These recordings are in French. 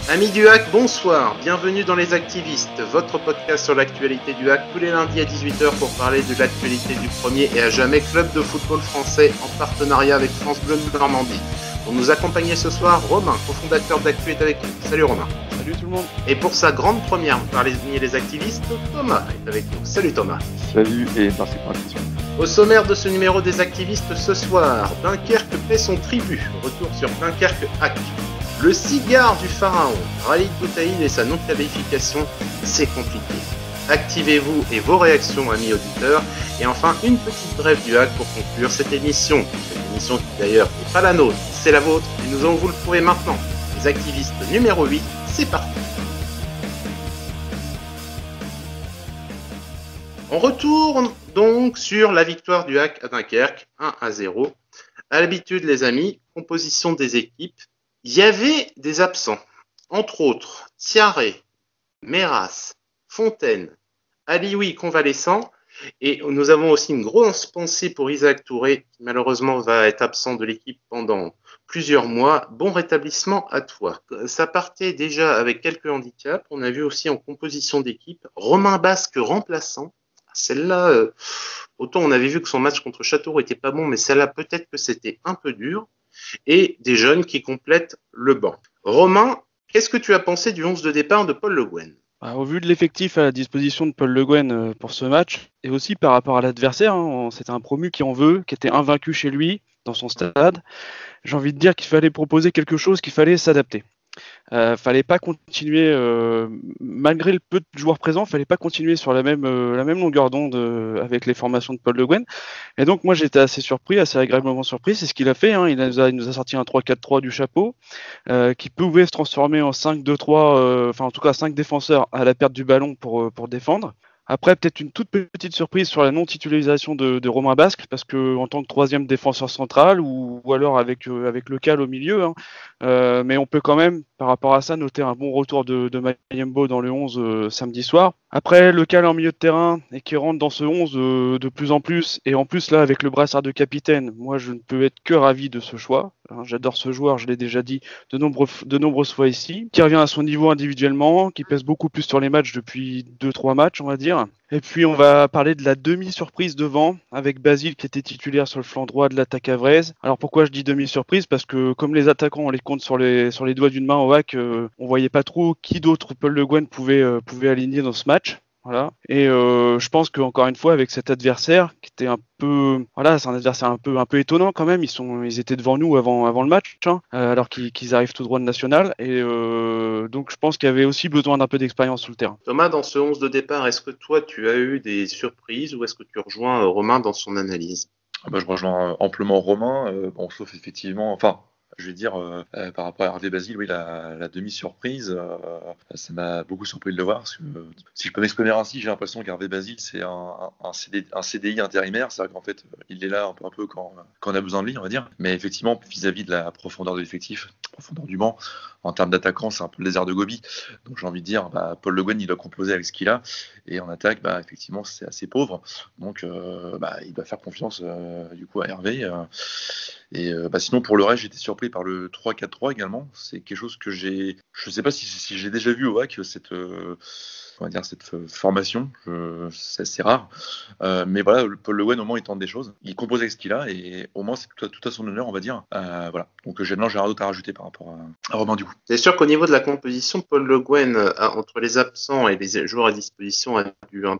Amis du hack, bonsoir, bienvenue dans Les Activistes, votre podcast sur l'actualité du hack tous les lundis à 18h pour parler de l'actualité du premier et à jamais club de football français en partenariat avec France Bleu Normandie. Pour nous accompagner ce soir, Romain, cofondateur d'Actu, est avec nous. Salut Romain. Salut tout le monde. Et pour sa grande première parmi les activistes, Thomas est avec nous. Salut Thomas. Salut et merci pour l'invitation. Au sommaire de ce numéro des activistes ce soir, Dunkerque paie son tribut. Retour sur Dunkerque Hack. Le cigare du pharaon, Rally Boutaïd et sa non-qualification, c'est compliqué. Activez-vous et vos réactions, amis auditeurs. Et enfin, une petite brève du hack pour conclure cette émission. Cette émission qui d'ailleurs n'est pas la nôtre, c'est la vôtre. Et nous allons vous le prouver maintenant. Les activistes numéro 8, c'est parti. On retourne donc sur la victoire du hack à Dunkerque, 1-0. À l'habitude, les amis, composition des équipes. Il y avait des absents, entre autres Thiaré, Méras, Fontaine, Alioui convalescent, et nous avons aussi une grosse pensée pour Isaac Touré, qui malheureusement va être absent de l'équipe pendant plusieurs mois. Bon rétablissement à toi. Ça partait déjà avec quelques handicaps. On a vu aussi en composition d'équipe Romain Basque remplaçant. Celle-là, autant on avait vu que son match contre Châteauroux était pas bon, mais celle-là peut-être que c'était un peu dur. Et des jeunes qui complètent le banc. Romain, qu'est-ce que tu as pensé du 11 de départ de Paul Le Guen ? Au vu de l'effectif à la disposition de Paul Le Guen pour ce match, et aussi par rapport à l'adversaire, c'était un promu qui en veut, qui était invaincu chez lui, dans son stade, j'ai envie de dire qu'il fallait proposer quelque chose, qu'il fallait s'adapter. Fallait pas continuer, malgré le peu de joueurs présents, fallait pas continuer sur la même longueur d'onde avec les formations de Paul Le Guen. Et donc moi j'étais assez surpris, assez agréablement surpris. C'est ce qu'il a fait. Il nous a sorti un 3-4-3 du chapeau, qui pouvait se transformer en 5-2-3, enfin en tout cas 5 défenseurs à la perte du ballon pour défendre. Après, peut-être une toute petite surprise sur la non-titularisation de Romain Basque, parce que en tant que troisième défenseur central, ou alors avec le Cal au milieu, mais on peut quand même, par rapport à ça, noter un bon retour de Mayembo dans le 11 samedi soir. Après, le Cal en milieu de terrain, et qui rentre dans ce 11 de plus en plus, et en plus là, avec le brassard de capitaine, moi je ne peux être que ravi de ce choix. J'adore ce joueur, je l'ai déjà dit de nombreuses fois ici, qui revient à son niveau individuellement, qui pèse beaucoup plus sur les matchs depuis 2-3 matchs, on va dire. Et puis on va parler de la demi-surprise devant, avec Basile qui était titulaire sur le flanc droit de l'attaque havraise. Alors pourquoi je dis demi-surprise ? Parce que comme les attaquants on les compte sur les doigts d'une main au hack, on voyait pas trop qui d'autre Paul Le Guen pouvait aligner dans ce match. Voilà. Et je pense qu'encore une fois, avec cet adversaire qui était un peu, voilà, c'est un adversaire un peu étonnant quand même. Ils étaient devant nous avant le match, alors qu'ils arrivent tout droit de national. Et donc je pense qu'il y avait aussi besoin d'un peu d'expérience sur le terrain. Thomas, dans ce 11 de départ, est-ce que toi tu as eu des surprises ou est-ce que tu rejoins Romain dans son analyse ? Je rejoins amplement Romain, sauf effectivement, je vais dire, par rapport à Hervé Basile, oui, la demi-surprise, ça m'a beaucoup surpris de le voir, parce que si je peux m'exprimer ainsi, j'ai l'impression qu'Hervé Basile, c'est un CDI intérimaire, c'est-à-dire qu'en fait, il est là un peu quand on a besoin de lui, on va dire, mais effectivement, vis-à-vis de la profondeur de l'effectif, profondeur du banc, en termes d'attaquants, c'est un peu le désert de Gobi, donc j'ai envie de dire, Paul Le Guen, il doit composer avec ce qu'il a, et en attaque, effectivement, c'est assez pauvre, donc il doit faire confiance, du coup, à Hervé, sinon pour le reste j'étais surpris par le 3-4-3 également. C'est quelque chose que je sais pas si j'ai déjà vu au hack cette formation, c'est assez rare. Mais voilà, Paul Le Guen au moins il tente des choses. Il compose avec ce qu'il a et au moins c'est tout à son honneur on va dire. Voilà. Donc j'ai rien d'autre à rajouter par rapport à Romain du coup. C'est sûr qu'au niveau de la composition, Paul Le Guen, entre les absents et les joueurs à disposition, a dû un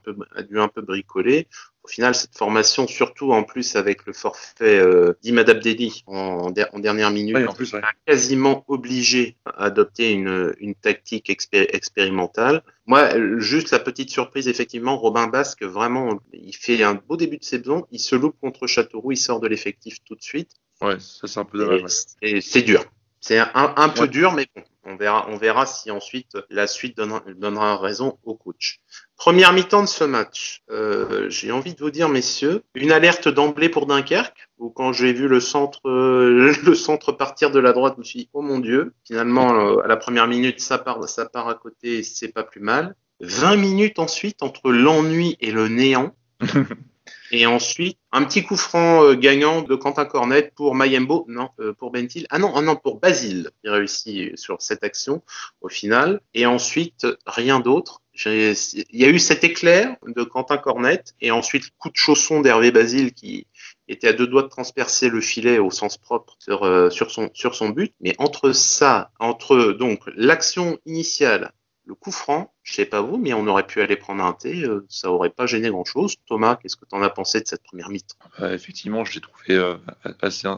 peu bricoler. Au final, cette formation, surtout en plus avec le forfait d'Imad Abdelli en dernière minute, a quasiment obligé à adopter une tactique expérimentale. Moi, juste la petite surprise, effectivement, Robin Basque, vraiment, il fait un beau début de saison, il se loupe contre Châteauroux, il sort de l'effectif tout de suite. Ouais, ça c'est un peu dommage. Et c'est dur. C'est un peu dur, mais bon, on verra si ensuite la suite donnera raison au coach. Première mi-temps de ce match, j'ai envie de vous dire, messieurs, une alerte d'emblée pour Dunkerque, où quand j'ai vu le centre partir de la droite, je me suis dit, oh mon Dieu, finalement, à la première minute, ça part à côté, c'est pas plus mal. 20 minutes ensuite, entre l'ennui et le néant. Et ensuite, un petit coup franc gagnant de Quentin Cornet pour Mayembo, non, pour Bentil. Ah non, pour Basile, qui réussit sur cette action au final. Et ensuite, rien d'autre. Il y a eu cet éclair de Quentin Cornet et ensuite coup de chausson d'Hervé Basile qui était à 2 doigts de transpercer le filet au sens propre sur son but. Mais entre donc l'action initiale, le coup franc, je sais pas vous, mais on aurait pu aller prendre un thé, ça aurait pas gêné grand-chose. Thomas, qu'est-ce que tu en as pensé de cette première mi-temps? Effectivement, je l'ai trouvé assez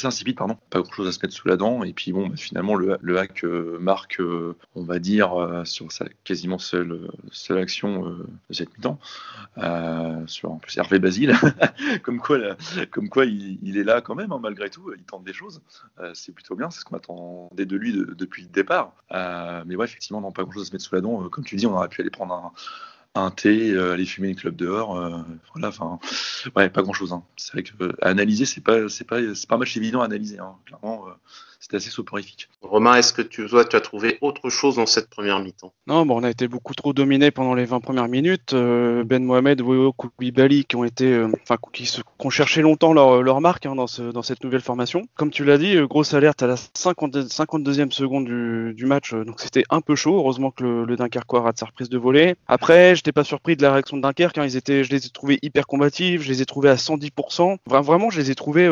insipide, pardon. Pas grand-chose à se mettre sous la dent. Et puis bon, finalement, le hack marque, on va dire, sur sa quasiment seule action de cette mi-temps, sur en plus Hervé Basile, comme quoi il est là quand même, hein, malgré tout, il tente des choses. C'est plutôt bien, c'est ce qu'on attendait de lui depuis le départ. Mais ouais, effectivement, non, pas grand-chose à se mettre sous la dent. Comme tu dis, on aurait pu aller prendre un thé, aller fumer une clope dehors, voilà, enfin, ouais, pas grand chose, hein. C'est vrai que analyser, c'est pas un match évident à analyser, hein. Clairement, c'était assez soporifique. Romain, est-ce que tu as trouvé autre chose dans cette première mi-temps? Non, bon, on a été beaucoup trop dominé pendant les 20 premières minutes. Ben Mohamed, Woyo, Koulibaly qui ont cherché longtemps leur marque, hein, dans cette nouvelle formation. Comme tu l'as dit, grosse alerte à la 52e seconde du match, donc c'était un peu chaud. Heureusement que le Dunkerquois rate sa reprise de volée. Après, j'étais pas surpris de la réaction de Dunkerque, hein. Je les ai trouvés hyper combatifs, je les ai trouvés à 110%. Vraiment, je les ai trouvés,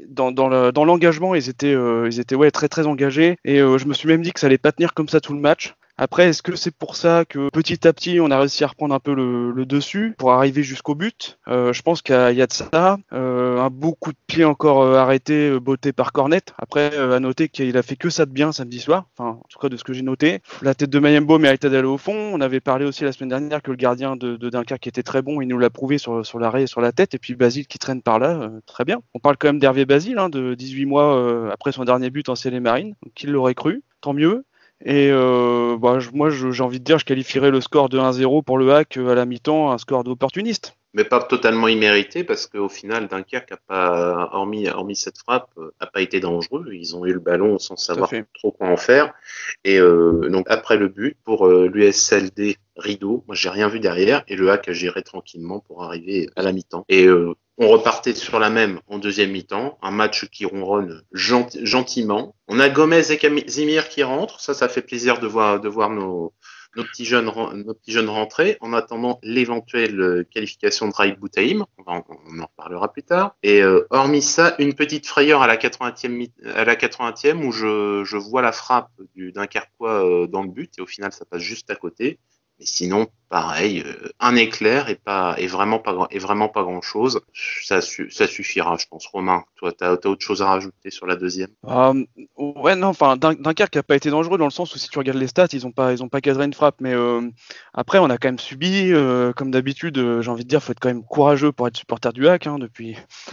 dans l'engagement, ils étaient ouais, très très engagés. Et je me suis même dit que ça allait pas tenir comme ça tout le match. Après, est-ce que c'est pour ça que petit à petit, on a réussi à reprendre un peu le dessus pour arriver jusqu'au but? Je pense qu'il y a de ça. Un beau coup de pied encore arrêté, botté par Cornet. Après, à noter qu'il a fait que ça de bien samedi soir. Enfin, en tout cas, de ce que j'ai noté. La tête de Mayembo méritait d'aller au fond. On avait parlé aussi la semaine dernière que le gardien de Dunkerque était très bon. Il nous l'a prouvé sur l'arrêt et sur la tête. Et puis Basile qui traîne par là, très bien. On parle quand même d'Hervé Basile, hein, de 18 mois après son dernier but en Ciel et Marine. Qui l'aurait cru? Tant mieux. Et moi, j'ai envie de dire, je qualifierais le score de 1-0 pour le hack à la mi-temps un score d'opportuniste. Mais pas totalement immérité parce qu'au final, Dunkerque a pas, hormis cette frappe, a pas été dangereux. Ils ont eu le ballon sans savoir trop quoi en faire. Et donc après le but pour l'USLD Rideau, moi j'ai rien vu derrière et le hack a géré tranquillement pour arriver à la mi-temps. Et on repartait sur la même en deuxième mi-temps, un match qui ronronne gentiment. On a Gomez et Casimir qui rentrent, ça fait plaisir de voir nos petits jeunes rentrer en attendant l'éventuelle qualification de Raïd Boutaïm. On en reparlera plus tard. Et hormis ça, une petite frayeur à la 80e où je vois la frappe du Dunkerquois dans le but et au final ça passe juste à côté. Mais sinon, pareil, un éclair et vraiment pas grand chose. Ça suffira, je pense. Romain, toi, t'as autre chose à rajouter sur la deuxième? Ouais, non, enfin, Dunkerque a pas été dangereux dans le sens où si tu regardes les stats, ils ont pas cadré une frappe. Mais après, on a quand même subi, comme d'habitude, j'ai envie de dire, faut être quand même courageux pour être supporter du hack, hein,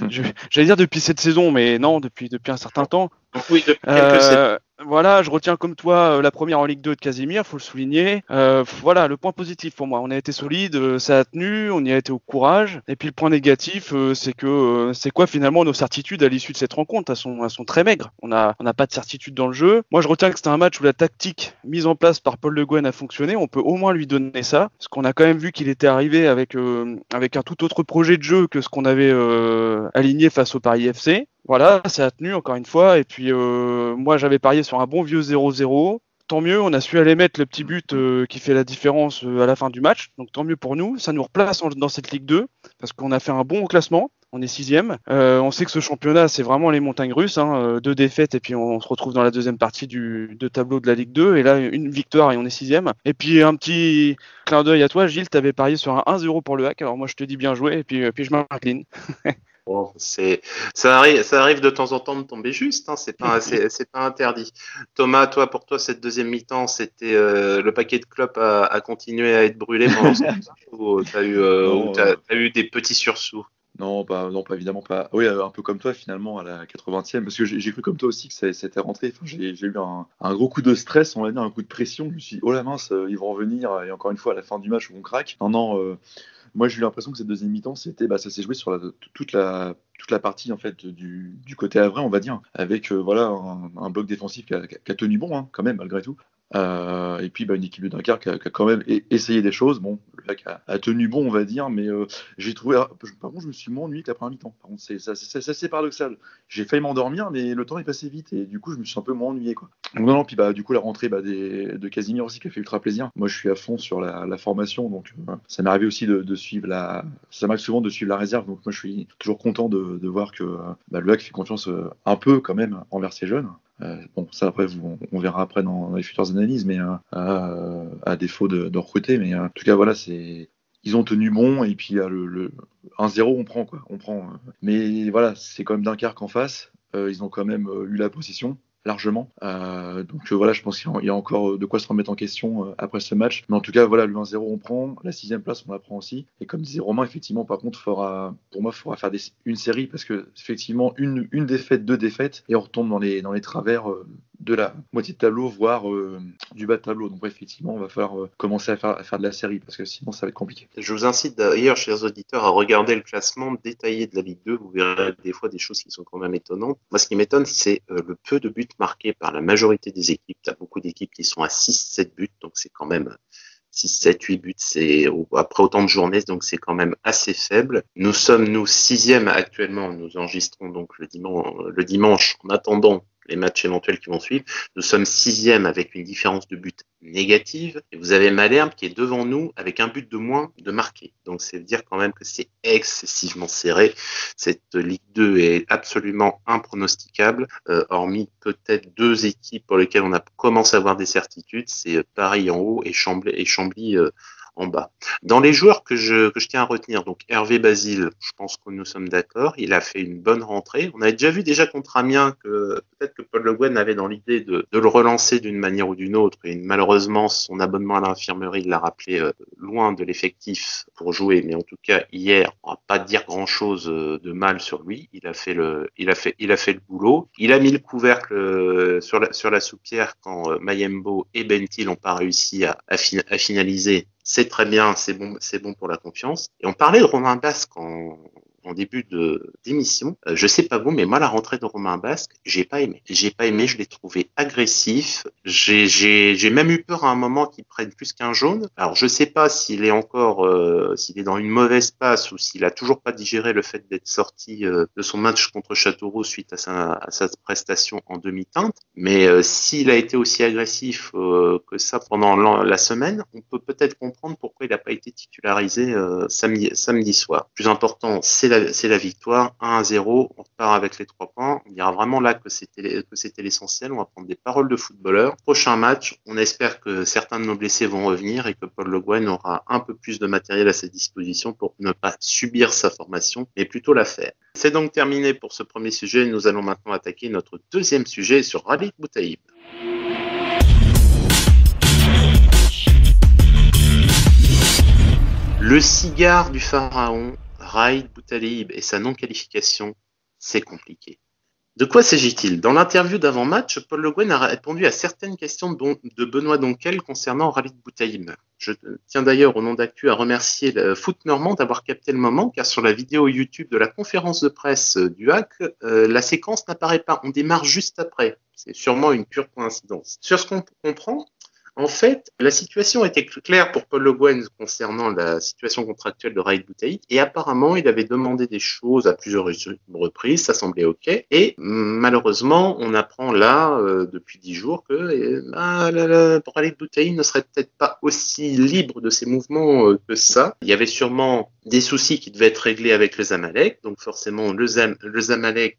j'allais dire depuis cette saison, mais non, depuis un certain temps. Oui, depuis quelques saisons. Voilà, je retiens comme toi la première en Ligue 2 de Casimir, faut le souligner. Voilà, le point positif pour moi, on a été solide, ça a tenu, on y a été au courage. Et puis le point négatif, c'est que c'est quoi finalement nos certitudes à l'issue de cette rencontre? Elles sont très maigres. On n'a pas de certitude dans le jeu. Moi, je retiens que c'était un match où la tactique mise en place par Paul Le Guen a fonctionné. On peut au moins lui donner ça, parce qu'on a quand même vu qu'il était arrivé avec un tout autre projet de jeu que ce qu'on avait aligné face au Paris FC. Voilà, ça a tenu encore une fois. Et puis moi, j'avais parié sur un bon vieux 0-0. Tant mieux, on a su aller mettre le petit but qui fait la différence à la fin du match. Donc tant mieux pour nous. Ça nous replace dans cette Ligue 2 parce qu'on a fait un bon classement. On est 6e. On sait que ce championnat, c'est vraiment les montagnes russes. 2 défaites et puis on se retrouve dans la deuxième partie de tableau de la Ligue 2. Et là, une victoire et on est 6e. Et puis un petit clin d'œil à toi, Gilles, t'avais parié sur un 1-0 pour le hack. Alors moi, je te dis bien joué et puis je m'incline. Bon, ça arrive de temps en temps de tomber juste, hein, c'est pas interdit. Thomas, pour toi, cette deuxième mi-temps, c'était le paquet de clopes a continué à être brûlé pendant ce temps ou t'as eu des petits sursauts? Non, pas évidemment pas. Oui, un peu comme toi finalement à la 80e, parce que j'ai cru comme toi aussi que ça s'était rentré. Enfin, j'ai eu un gros coup de stress, on va dire, un coup de pression. Je me suis dit, oh la mince, ils vont revenir, et encore une fois à la fin du match où on craque. Non, moi j'ai eu l'impression que cette deuxième mi-temps, ça s'est joué sur toute la partie en fait du côté havrais, on va dire, avec voilà un bloc défensif qui a tenu bon, hein, quand même malgré tout. Et puis une équipe de Dunkerque qui a quand même essayé des choses. Bon, le mec a tenu bon, on va dire, mais j'ai trouvé. Par contre, je me suis moins ennuyé que la première mi-temps. Par contre, c'est assez paradoxal. J'ai failli m'endormir, mais le temps est passé vite et du coup, je me suis un peu moins ennuyé, quoi. Donc, non, puis du coup, la rentrée de Casimir aussi qui a fait ultra plaisir. Moi, je suis à fond sur la formation, donc ça m'est arrivé aussi de suivre ça m'arrive souvent de suivre la réserve, donc moi, je suis toujours content de voir que le HAC fait confiance un peu quand même envers ses jeunes. Bon, ça après, on verra après dans les futures analyses, mais à défaut de recruter. Mais en tout cas, voilà, ils ont tenu bon, et puis le 1-0, on prend quoi, on prend. Mais voilà, c'est quand même Dunkerque en face. Ils ont quand même eu la possession largement. Donc voilà, je pense qu'il y a encore de quoi se remettre en question après ce match. Mais en tout cas, voilà, le 1-0, on prend. La 6e place, on la prend aussi. Et comme disait Romain, effectivement, par contre, pour moi, il faudra faire une série parce que, effectivement, une défaite, 2 défaites, et on retombe dans les travers de la moitié de tableau, voire du bas de tableau. Donc, effectivement, on va falloir commencer à faire de la série parce que sinon, ça va être compliqué. Je vous incite d'ailleurs, chers auditeurs, à regarder le classement détaillé de la Ligue 2. Vous verrez des fois des choses qui sont quand même étonnantes. Moi, ce qui m'étonne, c'est le peu de buts marqués par la majorité des équipes. Il y a beaucoup d'équipes qui sont à 6-7 buts, donc c'est quand même 6, 7, 8 buts, c'est après autant de journées, donc c'est quand même assez faible. Nous sommes, 6e actuellement. Nous enregistrons donc le dimanche en attendant les matchs éventuels qui vont suivre. Nous sommes 6e avec une différence de but négative. Et vous avez Malherbe qui est devant nous avec un but de moins de marqué. Donc, c'est dire quand même que c'est excessivement serré. Cette Ligue 2 est absolument impronosticable, hormis peut-être 2 équipes pour lesquelles on a commencé à avoir des certitudes. C'est Paris en haut et Chambly en bas. Dans les joueurs que je tiens à retenir, donc Hervé Basile, je pense que nous sommes d'accord, il a fait une bonne rentrée. On avait déjà vu déjà contre Amiens que peut-être que Paul Le Guen avait dans l'idée de le relancer d'une manière ou d'une autre, et malheureusement son abonnement à l'infirmerie l'a rappelé loin de l'effectif pour jouer, mais en tout cas hier, on va pas dire grand chose de mal sur lui. Il a fait le boulot. Il a mis le couvercle sur la soupière quand Mayembo et Bentil n'ont pas réussi à finaliser. C'est très bien, c'est bon pour la confiance. Et on parlait de Romain Basque en début d'émission. Je sais pas vous, mais moi la rentrée de Romain Basque, j'ai pas aimé. Je l'ai trouvé agressif. J'ai même eu peur à un moment qu'il prenne plus qu'un jaune. Alors je sais pas s'il est encore s'il est dans une mauvaise passe ou s'il a toujours pas digéré le fait d'être sorti de son match contre Châteauroux suite à sa prestation en demi-teinte. Mais s'il a été aussi agressif que ça pendant la semaine, on peut peut-être comprendre pourquoi il n'a pas été titularisé samedi soir. Plus important, c'est la victoire, 1-0, on repart avec les 3 points. On dira vraiment là que c'était l'essentiel. On va prendre des paroles de footballeur. Prochain match, on espère que certains de nos blessés vont revenir et que Paul Le Guen aura un peu plus de matériel à sa disposition pour ne pas subir sa formation, mais plutôt la faire. C'est donc terminé pour ce premier sujet. Nous allons maintenant attaquer notre deuxième sujet sur Rally Boutaïb. Le cigare du pharaon, Raïd Boutaleib et sa non-qualification, c'est compliqué. De quoi s'agit-il? Dans l'interview d'avant-match, Paul Le Guen a répondu à certaines questions de Benoît Donquel concernant Rally Boutaïb. Je tiens d'ailleurs au nom d'Actu à remercier le Foot Normand d'avoir capté le moment, car sur la vidéo YouTube de la conférence de presse du HAC, la séquence n'apparaît pas. On démarre juste après. C'est sûrement une pure coïncidence. Sur ce qu'on comprend, en fait, la situation était claire pour Paul Le Guen concernant la situation contractuelle de Raïd Boutaïb, et apparemment, il avait demandé des choses à plusieurs reprises, ça semblait OK, et malheureusement, on apprend là, depuis 10 jours, que Raïd Boutaïb ne serait peut-être pas aussi libre de ses mouvements que ça. Il y avait sûrement des soucis qui devaient être réglés avec le Zamalek, donc forcément, le Zamalek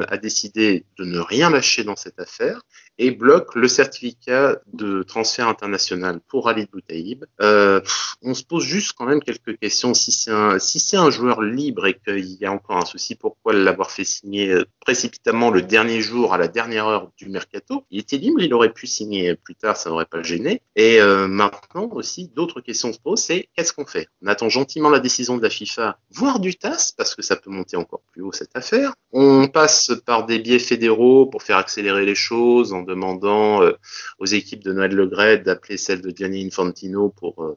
a décidé de ne rien lâcher dans cette affaire, et bloque le certificat de transfert international pour Rally Boutaïb. On se pose juste quand même quelques questions. Si c'est un joueur libre et qu'il y a encore un souci, pourquoi l'avoir fait signer précipitamment le dernier jour à la dernière heure du mercato? Il était libre, il aurait pu signer plus tard, ça n'aurait pas le gêné. Et maintenant aussi, d'autres questions se posent, c'est qu'est-ce qu'on fait? On attend gentiment la décision de la FIFA, voire du TAS, parce que ça peut monter encore plus haut cette affaire. On passe par des biais fédéraux pour faire accélérer les choses en demandant aux équipes de Noël Le Graët d'appeler celle de Gianni Infantino pour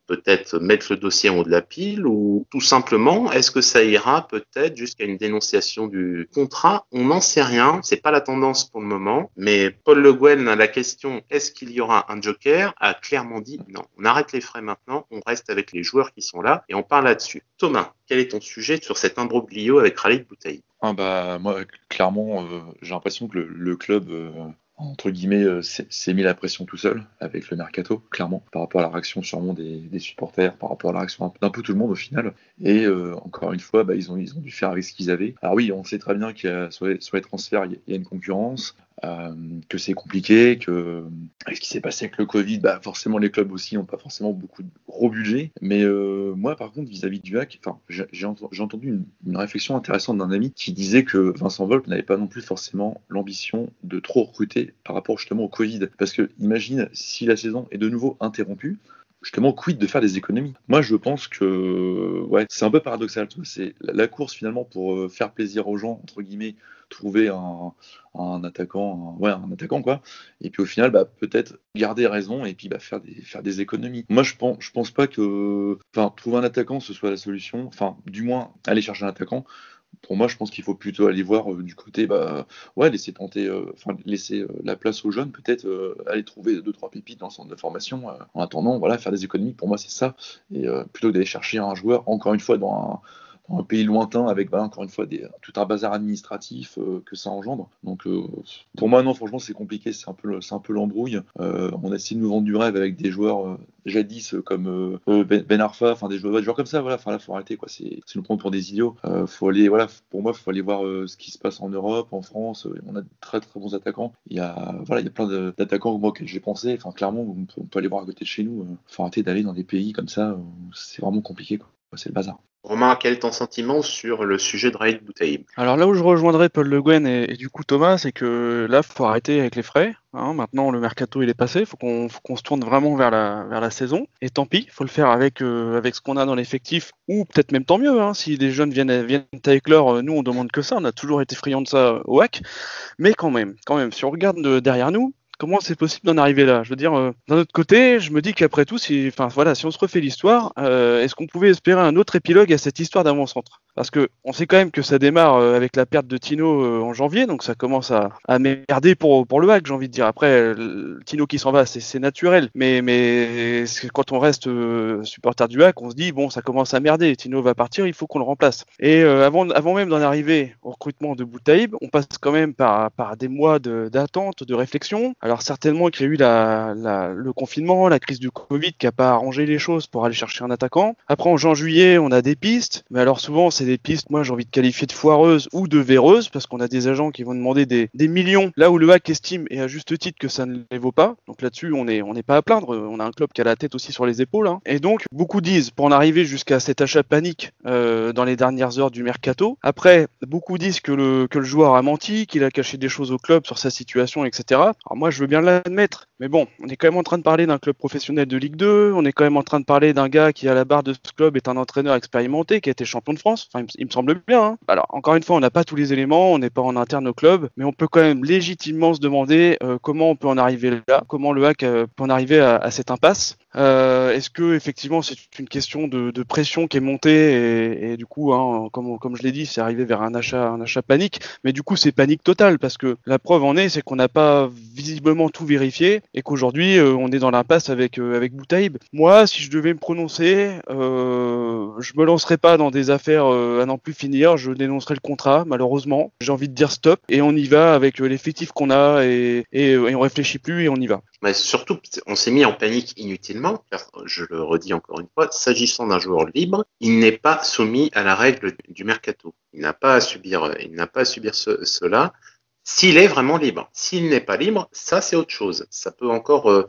peut-être mettre le dossier en haut de la pile ou tout simplement, est-ce que ça ira peut-être jusqu'à une dénonciation du contrat? On n'en sait rien, c'est pas la tendance pour le moment, mais Paul Le Guen, à la question est-ce qu'il y aura un joker, a clairement dit non, on arrête les frais maintenant, on reste avec les joueurs qui sont là et on parle là-dessus. Thomas, quel est ton sujet sur cet imbroglio avec Khalid Boutaïb? Moi, clairement, j'ai l'impression que le club, entre guillemets, s'est mis la pression tout seul avec le mercato, clairement, par rapport à la réaction sûrement des supporters, par rapport à la réaction d'un peu tout le monde au final. Et encore une fois, ils ont dû faire avec ce qu'ils avaient. Alors oui, on sait très bien qu'il y a, sur les transferts, il y a une concurrence. Que c'est compliqué, que avec ce qui s'est passé avec le Covid, forcément les clubs aussi n'ont pas forcément beaucoup de gros budgets. Mais moi, par contre, vis-à-vis du HAC, j'ai entendu une réflexion intéressante d'un ami qui disait que Vincent Volpe n'avait pas non plus forcément l'ambition de trop recruter par rapport justement au Covid. Parce que imagine si la saison est de nouveau interrompue, justement, quid de faire des économies? Moi, je pense que c'est un peu paradoxal. C'est la course finalement pour faire plaisir aux gens, entre guillemets, trouver un attaquant, un attaquant quoi. Et puis au final, peut-être garder raison et puis faire des économies. Moi, je pense pas que, trouver un attaquant ce soit la solution. Enfin, du moins, aller chercher un attaquant. Pour moi, je pense qu'il faut plutôt aller voir du côté, laisser tenter, laisser la place aux jeunes, peut-être aller trouver 2-3 pépites dans le centre de formation. En attendant, faire des économies. Pour moi, c'est ça. Et plutôt que d'aller chercher un joueur, encore une fois, dans un pays lointain avec encore une fois tout un bazar administratif que ça engendre. Donc pour moi non, franchement c'est compliqué, c'est un peu l'embrouille. On a essayé de nous vendre du rêve avec des joueurs jadis comme Ben Arfa, des joueurs comme ça. Là faut arrêter quoi, c'est nous prendre pour des idiots. Faut aller pour moi faut aller voir ce qui se passe en Europe, en France. On a de très très bons attaquants. Il y a plein d'attaquants moi auxquels j'ai pensé. Clairement on peut aller voir à côté de chez nous. Faut arrêter d'aller dans des pays comme ça. C'est vraiment compliqué quoi. C'est le bazar. Romain, quel est ton sentiment sur le sujet de Khalid Boutaïb? Alors là où je rejoindrai Paul Le Guen et du coup Thomas, c'est que là, faut arrêter avec les frais. Maintenant, le mercato il est passé, faut qu'on se tourne vraiment vers la saison. Et tant pis, faut le faire avec ce qu'on a dans l'effectif, ou peut-être même tant mieux. Si des jeunes viennent à éclore, nous on demande que ça. On a toujours été friands de ça au HAC. Mais quand même, si on regarde derrière nous. Comment c'est possible d'en arriver là? Je veux dire, d'un autre côté, je me dis qu'après tout, si on se refait l'histoire, est-ce qu'on pouvait espérer un autre épilogue à cette histoire d'avant-centre? Parce que on sait quand même que ça démarre avec la perte de Tino en janvier, donc ça commence à merder pour le HAC, j'ai envie de dire. Après, Tino qui s'en va, c'est naturel, mais quand on reste supporter du HAC, on se dit bon, ça commence à merder. Tino va partir, il faut qu'on le remplace. Et avant même d'en arriver au recrutement de Boutaïb, on passe quand même par des mois d'attente, de réflexion. Alors certainement qu'il y a eu le confinement, la crise du Covid qui n'a pas arrangé les choses pour aller chercher un attaquant. Après en juin-juillet, on a des pistes, mais alors souvent c'est des pistes, moi j'ai envie de qualifier de foireuses ou de véreuses, parce qu'on a des agents qui vont demander des millions, là où le HAC estime, et à juste titre, que ça ne les vaut pas. Donc là-dessus, on n'est pas à plaindre, on a un club qui a la tête aussi sur les épaules. Et donc, beaucoup disent, pour en arriver jusqu'à cet achat panique dans les dernières heures du mercato, après, beaucoup disent que le joueur a menti, qu'il a caché des choses au club sur sa situation, etc. Alors moi, je veux bien l'admettre, mais bon, on est quand même en train de parler d'un club professionnel de Ligue 2, on est quand même en train de parler d'un gars qui, à la barre de ce club, est un entraîneur expérimenté, qui a été champion de France, il me semble bien. Alors, encore une fois, on n'a pas tous les éléments, on n'est pas en interne au club, mais on peut quand même légitimement se demander comment on peut en arriver là, comment le HAC peut en arriver à cette impasse. Est-ce que effectivement c'est une question de pression qui est montée et du coup, comme je l'ai dit, c'est arrivé vers un achat panique, mais du coup c'est panique totale parce que la preuve en est, c'est qu'on n'a pas visiblement tout vérifié et qu'aujourd'hui on est dans l'impasse avec Boutaïb. Moi, si je devais me prononcer, je me lancerais pas dans des affaires à n'en plus finir, je dénoncerais le contrat, malheureusement. J'ai envie de dire stop et on y va avec l'effectif qu'on a et on réfléchit plus et on y va. Mais surtout, on s'est mis en panique inutilement, car je le redis encore une fois, s'agissant d'un joueur libre, il n'est pas soumis à la règle du mercato. Il n'a pas à subir cela. S'il est vraiment libre. S'il n'est pas libre, ça c'est autre chose. Ça peut encore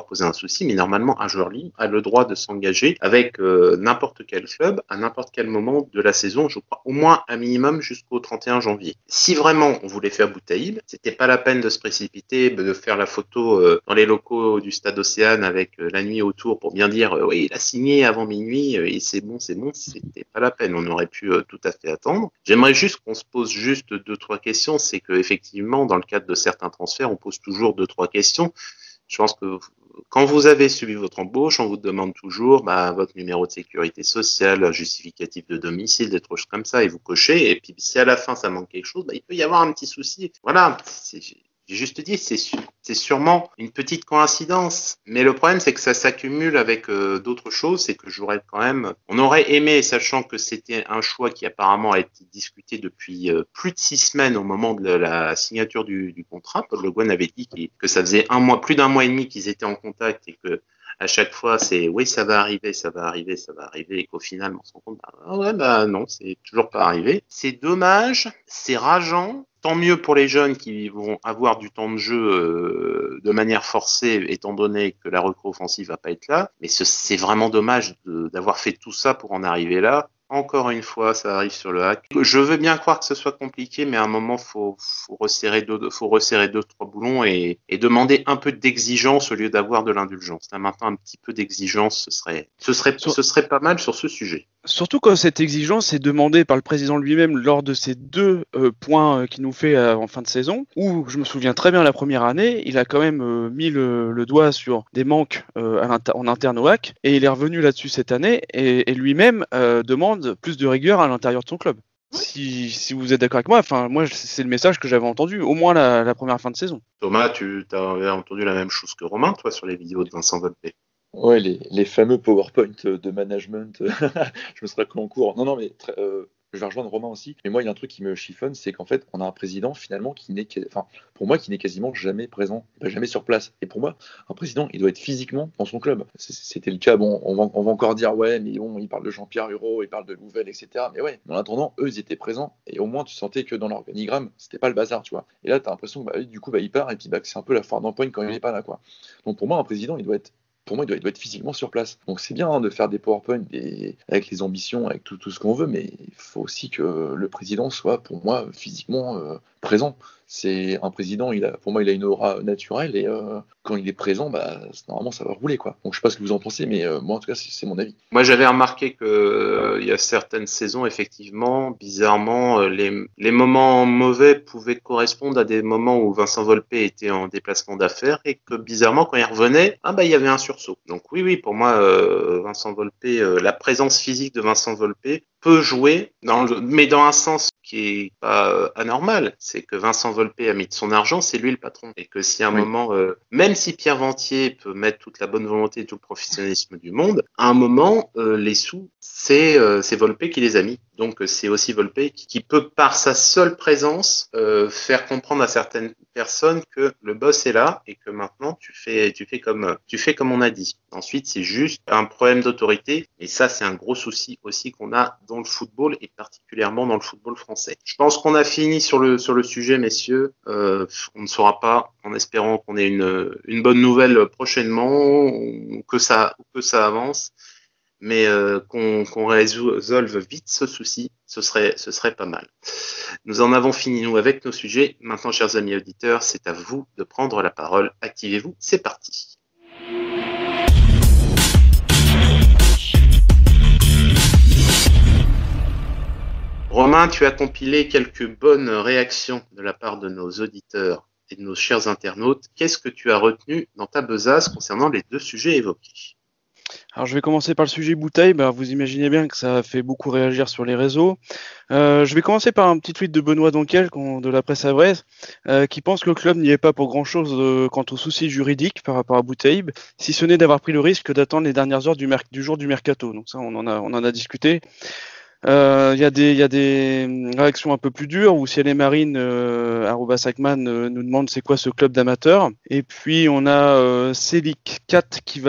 poser un souci, mais normalement un joueur libre a le droit de s'engager avec n'importe quel club à n'importe quel moment de la saison, je crois au moins un minimum jusqu'au 31 janvier. Si vraiment on voulait faire Boutaïb, c'était pas la peine de se précipiter, de faire la photo dans les locaux du Stade Océane avec la nuit autour pour bien dire oui, il a signé avant minuit et c'est bon, c'était pas la peine. On aurait pu tout à fait attendre. J'aimerais juste qu'on se pose juste 2-3 questions, c'est que effectivement, dans le cadre de certains transferts, on pose toujours 2-3 questions. Je pense que quand vous avez subi votre embauche, on vous demande toujours votre numéro de sécurité sociale, justificatif de domicile, des choses comme ça, et vous cochez. Et puis si à la fin ça manque quelque chose, il peut y avoir un petit souci. Voilà. J'ai juste dit, c'est sûrement une petite coïncidence, mais le problème c'est que ça s'accumule avec d'autres choses, c'est que on aurait aimé, sachant que c'était un choix qui apparemment a été discuté depuis plus de 6 semaines au moment de la signature du contrat. Paul Le Guen avait dit que ça faisait plus d'un mois et demi qu'ils étaient en contact et que à chaque fois c'est oui ça va arriver, et qu'au final on se rend compte non, c'est toujours pas arrivé. C'est dommage, c'est rageant. Tant mieux pour les jeunes qui vont avoir du temps de jeu de manière forcée, étant donné que la recrue offensive va pas être là. Mais c'est vraiment dommage d'avoir fait tout ça pour en arriver là. Encore une fois, ça arrive sur le hack. Je veux bien croire que ce soit compliqué, mais à un moment, faut resserrer deux, trois boulons et demander un peu d'exigence au lieu d'avoir de l'indulgence. Là, maintenant, un petit peu d'exigence, ce serait pas mal sur ce sujet. Surtout quand cette exigence est demandée par le président lui-même lors de ces 2 points qu'il nous fait en fin de saison, où je me souviens très bien la première année, il a quand même mis le doigt sur des manques en interne au hack, et il est revenu là-dessus cette année, et lui-même demande plus de rigueur à l'intérieur de son club. Si vous êtes d'accord avec moi, moi c'est le message que j'avais entendu, au moins la première fin de saison. Thomas, tu avais entendu la même chose que Romain, toi, sur les vidéos de Vincent Volpe? Ouais, les fameux PowerPoint de management, je me serais pris en cours. Non, mais je vais rejoindre Romain aussi. Mais moi, il y a un truc qui me chiffonne, c'est qu'en fait, on a un président finalement qui n'est quasiment jamais présent, jamais sur place. Et pour moi, un président, il doit être physiquement dans son club. C'était le cas. Bon, on va encore dire ouais, mais bon, il parle de Jean-Pierre Hureau, il parle de Louvel, etc. Mais ouais, en attendant, eux, ils étaient présents. Et au moins, tu sentais que dans l'organigramme, c'était pas le bazar, tu vois. Et là, t'as l'impression que du coup, il part et puis que c'est un peu la foire d'empoigne quand il n'est pas là, quoi. Donc pour moi, un président, il doit être physiquement sur place. Donc c'est bien de faire des PowerPoint avec les ambitions, avec tout ce qu'on veut, mais il faut aussi que le président soit, pour moi, physiquement présent. C'est un président, pour moi, il a une aura naturelle et quand il est présent, normalement, ça va rouler, quoi. Donc je sais pas ce que vous en pensez, mais moi, en tout cas, c'est mon avis. Moi, j'avais remarqué que il y a certaines saisons, effectivement, bizarrement, les moments mauvais pouvaient correspondre à des moments où Vincent Volpe était en déplacement d'affaires et que bizarrement, quand il revenait, il y avait un sursaut. Donc oui, pour moi, Vincent Volpe, la présence physique de Vincent Volpe peut jouer, mais dans un sens qui est pas anormal, c'est que Vincent Volpe a mis de son argent, c'est lui le patron. Et que si à un moment, même si Pierre Ventier peut mettre toute la bonne volonté et tout le professionnalisme du monde, à un moment, les sous, c'est Volpe qui les a mis. Donc c'est aussi Volpe qui peut, par sa seule présence, faire comprendre à certaines personnes que le boss est là et que maintenant tu fais comme on a dit. Ensuite, c'est juste un problème d'autorité, et ça c'est un gros souci aussi qu'on a dans le football et particulièrement dans le football français. Je pense qu'on a fini sur le sujet, messieurs. On ne saura pas, en espérant qu'on ait une bonne nouvelle prochainement, que ça avance. Mais qu'on résolve vite ce souci, ce serait pas mal. Nous en avons fini, nous, avec nos sujets. Maintenant, chers amis auditeurs, c'est à vous de prendre la parole. Activez-vous, c'est parti. Romain, tu as compilé quelques bonnes réactions de la part de nos auditeurs et de nos chers internautes. Qu'est-ce que tu as retenu dans ta besace concernant les 2 sujets évoqués ? Alors je vais commencer par le sujet bouteille. Vous imaginez bien que ça a fait beaucoup réagir sur les réseaux. Je vais commencer par un petit tweet de Benoît Donquel de la presse avraise, qui pense que le club n'y est pas pour grand-chose quant aux soucis juridiques par rapport à Boutaïb, si ce n'est d'avoir pris le risque d'attendre les dernières heures du jour du mercato. Donc ça, on en a discuté. Il y a des réactions un peu plus dures où Ciel et Marine @Sackman nous demande c'est quoi ce club d'amateurs. Et puis on a Célic 4 qui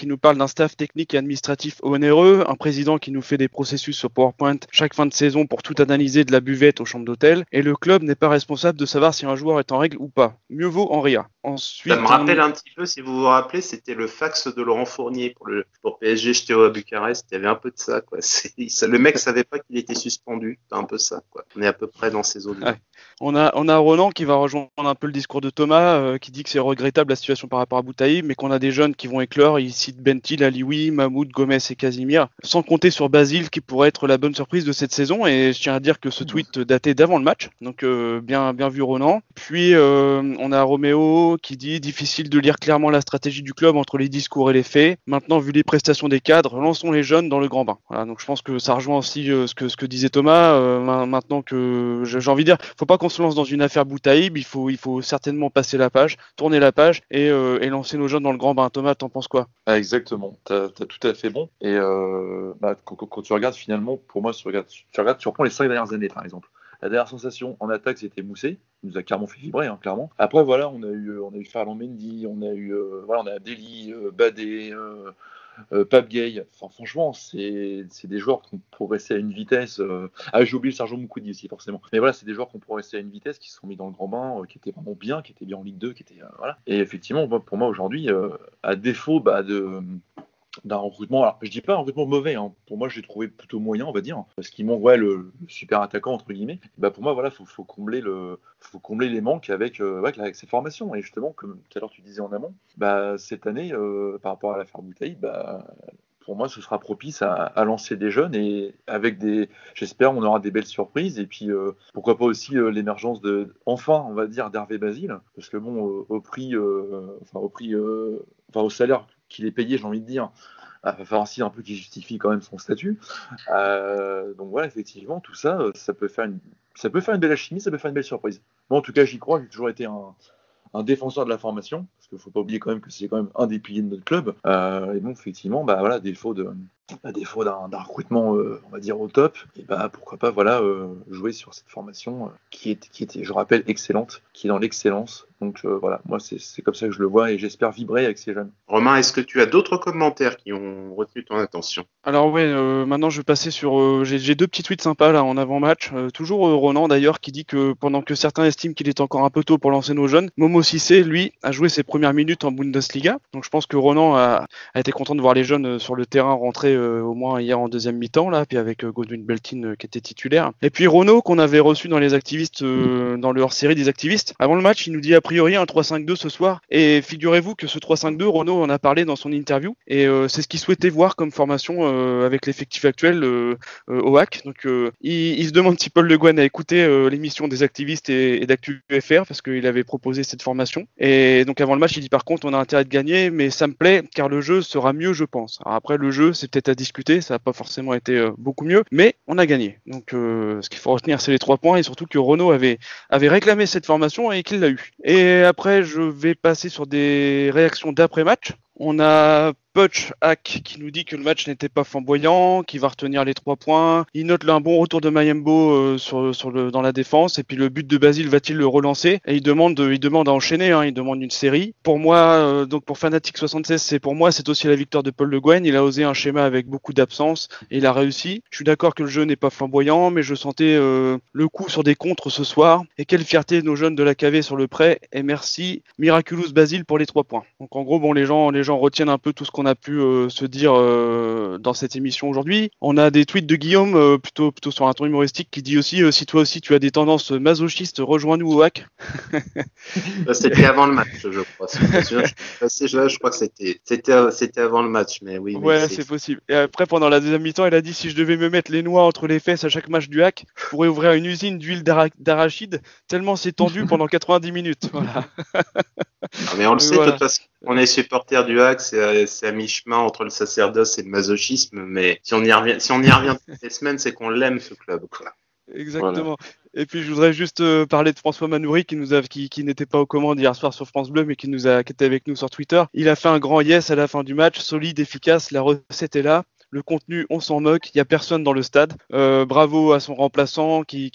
nous parle d'un staff technique et administratif onéreux, un président qui nous fait des processus sur PowerPoint chaque fin de saison pour tout analyser de la buvette aux chambres d'hôtel, et le club n'est pas responsable de savoir si un joueur est en règle ou pas. Mieux vaut en rire. Ensuite, ça me rappelle un petit peu, si vous vous rappelez, c'était le fax de Laurent Fournier pour PSG Steaua à Bucarest. Il y avait un peu de ça, quoi. Le mec savait pas qu'il était suspendu. C'est un peu ça, quoi. On est à peu près dans ces eaux-là. Ouais. On a Ronan qui va rejoindre un peu le discours de Thomas, qui dit que c'est regrettable la situation par rapport à Boutaïb, mais qu'on a des jeunes qui vont éclore. Il cite Bentil, Alioui, Mahmoud, Gomez et Casimir, sans compter sur Basile qui pourrait être la bonne surprise de cette saison. Et je tiens à dire que ce tweet datait d'avant le match, donc bien vu Ronan. Puis on a Roméo Renaud qui dit difficile de lire clairement la stratégie du club entre les discours et les faits. Maintenant, vu les prestations des cadres, lançons les jeunes dans le grand bain. Voilà, donc je pense que ça rejoint aussi ce que disait Thomas. Maintenant que j'ai envie de dire, faut pas qu'on se lance dans une affaire Boutaïb, il faut certainement passer la page, tourner la page et lancer nos jeunes dans le grand bain. Thomas, t'en penses quoi? Ah, exactement, t'as tout à fait bon. Et quand tu regardes finalement, pour moi, tu reprends les 5 dernières années par exemple. La dernière sensation en attaque, c'était Moussé. Il nous a clairement fait vibrer, hein, clairement. Après, voilà, on a eu Ferland Mendy, on a Deli, Badé, Pape Gay. Enfin, franchement, c'est des joueurs qui ont progressé à une vitesse. J'ai oublié Sergio Moukoudi aussi, forcément. Mais voilà, c'est des joueurs qui ont progressé à une vitesse, qui se sont mis dans le grand bain, qui étaient vraiment bien, qui étaient bien en Ligue 2, voilà. Et effectivement, pour moi aujourd'hui, à défaut d'un recrutement, alors je dis pas un recrutement mauvais, hein. Pour moi je l'ai trouvé plutôt moyen, on va dire, parce qu'il manque le super attaquant entre guillemets. Pour moi voilà, faut combler les manques avec cette formation. Et justement, comme tout à l'heure tu disais en amont, cette année par rapport à l'affaire Boutaï, pour moi ce sera propice à lancer des jeunes, et j'espère on aura des belles surprises, et puis pourquoi pas aussi l'émergence enfin on va dire d'Hervé Basile, parce que bon au salaire qu'il est payé, j'ai envie de dire, il va falloir aussi un peu qu'il justifie quand même son statut. Donc voilà, effectivement, tout ça, ça peut faire une belle alchimie, ça peut faire une belle surprise. Moi, en tout cas, j'y crois, j'ai toujours été un défenseur de la formation, parce qu'il ne faut pas oublier quand même que c'est quand même un des piliers de notre club. Et donc, effectivement, à défaut d'un recrutement, on va dire, au top, et pourquoi pas jouer sur cette formation qui était, je rappelle, excellente, qui est dans l'excellence. Donc voilà, moi c'est comme ça que je le vois, et j'espère vibrer avec ces jeunes. Romain, est-ce que tu as d'autres commentaires qui ont retenu ton attention? Alors ouais, maintenant je vais passer sur... j'ai 2 petits tweets sympas là en avant-match. Toujours Ronan d'ailleurs qui dit que pendant que certains estiment qu'il est encore un peu tôt pour lancer nos jeunes, Momo Cissé, lui, a joué ses premières minutes en Bundesliga. Donc je pense que Ronan a été content de voir les jeunes sur le terrain rentrer au moins hier en deuxième mi-temps là, puis avec Godwin Beltin qui était titulaire. Et puis Renaud qu'on avait reçu dans les activistes, dans le hors-série des activistes. Avant le match, il nous dit a priori un 3-5-2 ce soir. Et figurez-vous que ce 3-5-2, Renaud en a parlé dans son interview. Et c'est ce qu'il souhaitait voir comme formation avec l'effectif actuel au HAC. Donc il se demande si Paul Le Guen a écouté l'émission des activistes et d'Actu FR, parce qu'il avait proposé cette formation. Et donc avant le match, il dit par contre on a intérêt de gagner, mais ça me plaît car le jeu sera mieux, je pense. Alors après le jeu, c'est peut-être à discuter, ça n'a pas forcément été beaucoup mieux, mais on a gagné. Donc ce qu'il faut retenir, c'est les 3 points, et surtout que Renaud avait réclamé cette formation et qu'il l'a eu. Et après, je vais passer sur des réactions d'après-match. On a Poch Hack qui nous dit que le match n'était pas flamboyant, qu'il va retenir les 3 points. Il note là un bon retour de Mayembo dans la défense, et puis le but de Basile va-t-il le relancer? Et il demande à enchaîner, il demande une série. Pour moi, donc pour Fanatic 76, c'est aussi la victoire de Paul Le Guen. Il a osé un schéma avec beaucoup d'absence et il a réussi. Je suis d'accord que le jeu n'est pas flamboyant, mais je sentais le coup sur des contres ce soir. Et quelle fierté de nos jeunes de la KV sur le prêt. Et merci Miraculous Basile pour les 3 points. Donc en gros, les gens retiennent un peu tout ce qu'on a pu se dire dans cette émission aujourd'hui. On a des tweets de Guillaume plutôt sur un ton humoristique qui dit aussi si toi aussi tu as des tendances masochistes, rejoins-nous au HAC. C'était avant le match, je crois. Je crois que c'était avant le match, mais oui. Ouais, c'est possible. Et après, pendant la deuxième mi-temps, il a dit si je devais me mettre les noix entre les fesses à chaque match du HAC, je pourrais ouvrir une usine d'huile d'arachide tellement c'est tendu pendant 90 minutes. Voilà. Mais on le sait, de toute façon, on est supporter du HAC, c'est à mi-chemin entre le sacerdoce et le masochisme, mais si on y revient toutes les semaines, c'est qu'on l'aime, ce club, quoi. Exactement. Voilà. Et puis je voudrais juste parler de François Manoury qui n'était pas aux commandes hier soir sur France Bleu, mais qui était avec nous sur Twitter. Il a fait un grand yes à la fin du match, solide, efficace, la recette est là. Le contenu, on s'en moque, il n'y a personne dans le stade. Bravo à son remplaçant qui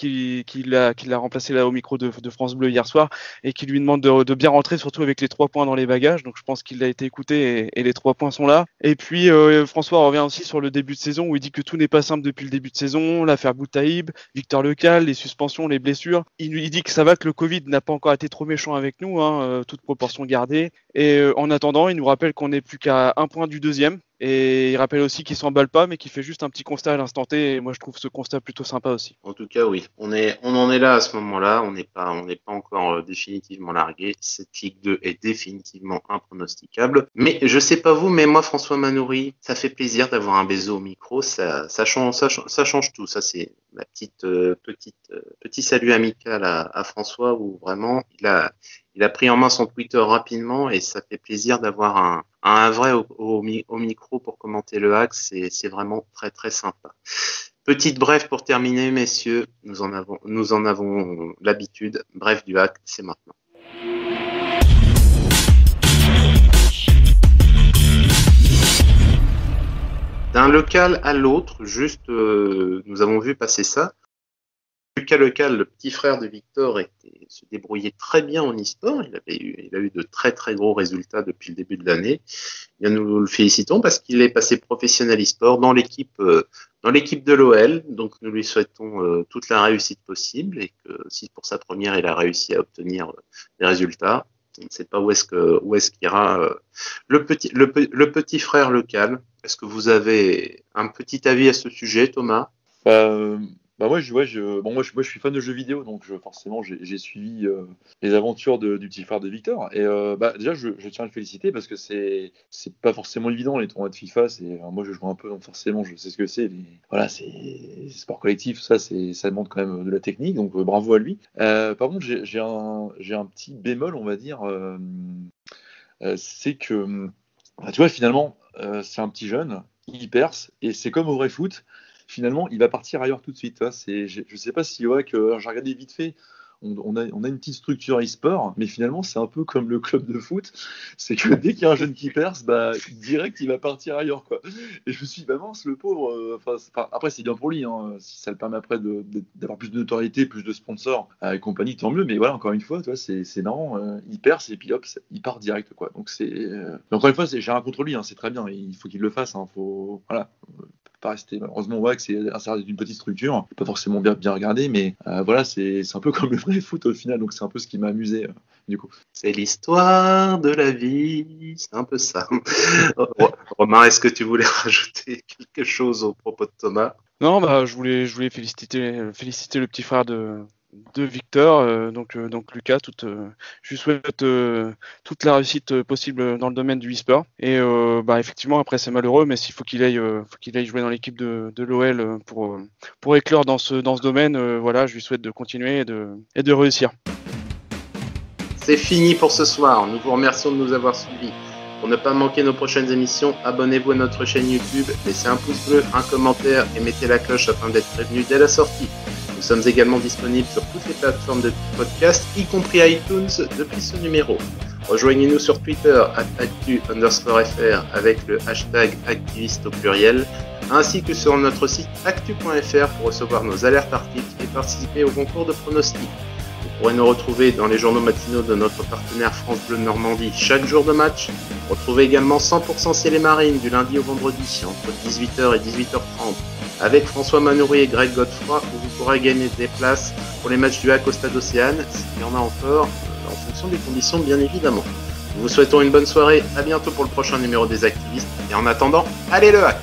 l'a remplacé là au micro de France Bleu hier soir, et qui lui demande de bien rentrer, surtout avec les 3 points dans les bagages. Donc je pense qu'il a été écouté et les 3 points sont là. Et puis François revient aussi sur le début de saison où il dit que tout n'est pas simple depuis le début de saison, l'affaire Boutaïb, Victor Lecal, les suspensions, les blessures. Il dit que ça va, que le Covid n'a pas encore été trop méchant avec nous, toute proportion gardée. Et en attendant, il nous rappelle qu'on n'est plus qu'à 1 point du deuxième. Et il rappelle aussi qu'il s'emballe pas, mais qu'il fait juste un petit constat à l'instant T. Et moi, je trouve ce constat plutôt sympa aussi. En tout cas, oui. On en est là à ce moment-là. On n'est pas encore définitivement largué. Cette Ligue 2 est définitivement impronosticable. Mais je sais pas vous, mais moi, François Manoury, ça fait plaisir d'avoir un Bézo au micro. Ça change tout. Ça, c'est ma petit salut amical à François, où vraiment il a pris en main son Twitter rapidement et ça fait plaisir d'avoir un vrai au micro pour commenter le hack. C'est vraiment très très sympa. Petite brève pour terminer, messieurs. Nous en avons l'habitude. Bref du hack, c'est maintenant. D'un local à l'autre, juste, nous avons vu passer ça. Lucas Lecal, le petit frère de Victor, se débrouillait très bien en e-sport. Il a eu de très très gros résultats depuis le début de l'année. Bien, nous le félicitons parce qu'il est passé professionnel e-sport dans l'équipe de l'OL. Donc nous lui souhaitons toute la réussite possible et que si pour sa première il a réussi à obtenir des résultats, on ne sait pas où est-ce qu'ira le petit frère Lecal. Est-ce que vous avez un petit avis à ce sujet, Thomas? Moi, je suis fan de jeux vidéo, donc forcément, j'ai suivi les aventures du petit frère de Victor. Et déjà, je tiens à le féliciter parce que c'est pas forcément évident les tournois de FIFA. Moi, je joue un peu, donc forcément, je sais ce que c'est. Voilà, c'est sport collectif, ça demande quand même de la technique, donc bravo à lui. Par contre, j'ai un petit bémol, on va dire, c'est que tu vois, finalement, c'est un petit jeune, il perce, et c'est comme au vrai foot. Finalement, il va partir ailleurs tout de suite. Je ne sais pas si j'ai regardé vite fait. On a une petite structure e-sport, mais finalement, c'est un peu comme le club de foot. C'est que dès qu'il y a un jeune qui perce, direct, il va partir ailleurs, quoi. Et je me suis dit, mince, le pauvre. Après, c'est bien pour lui. Si ça le permet après d'avoir plus de notoriété, plus de sponsors et compagnie, tant mieux. Mais voilà, encore une fois, tu vois, c'est marrant. Il perce et puis hop, il part direct, quoi. Donc, encore une fois, j'ai rien contre lui. C'est très bien. Il faut qu'il le fasse. Voilà. Pas rester malheureusement que c'est d'une petite structure, pas forcément bien regardé, mais voilà, c'est un peu comme le vrai foot au final, donc c'est un peu ce qui m'a amusé du coup. C'est l'histoire de la vie, c'est un peu ça. Romain, est-ce que tu voulais rajouter quelque chose au propos de Thomas? Non, je voulais féliciter le petit frère de Victor, donc Lucas. Je lui souhaite toute la réussite possible dans le domaine du e-sport. Et effectivement, après c'est malheureux, mais s'il faut qu'il aille jouer dans l'équipe de l'OL pour éclore dans ce domaine, voilà, je lui souhaite de continuer et de réussir. C'est fini pour ce soir. Nous vous remercions de nous avoir suivis. Pour ne pas manquer nos prochaines émissions, abonnez-vous à notre chaîne YouTube, laissez un pouce bleu, un commentaire et mettez la cloche afin d'être prévenu dès la sortie. Nous sommes également disponibles sur toutes les plateformes de podcast, y compris iTunes, depuis ce numéro. Rejoignez-nous sur Twitter @actu_fr avec le hashtag activiste au pluriel, ainsi que sur notre site actu.fr pour recevoir nos alertes articles et participer au concours de pronostics. Vous pourrez nous retrouver dans les journaux matinaux de notre partenaire France Bleu Normandie chaque jour de match. Retrouvez également 100% Ciel et Marine du lundi au vendredi entre 18h et 18h30 avec François Manoury et Greg Godefroy où vous pourrez gagner des places pour les matchs du hack au Stade Océane, s'il y en a encore, en fonction des conditions bien évidemment. Nous vous souhaitons une bonne soirée, à bientôt pour le prochain numéro des activistes et en attendant, allez le hack!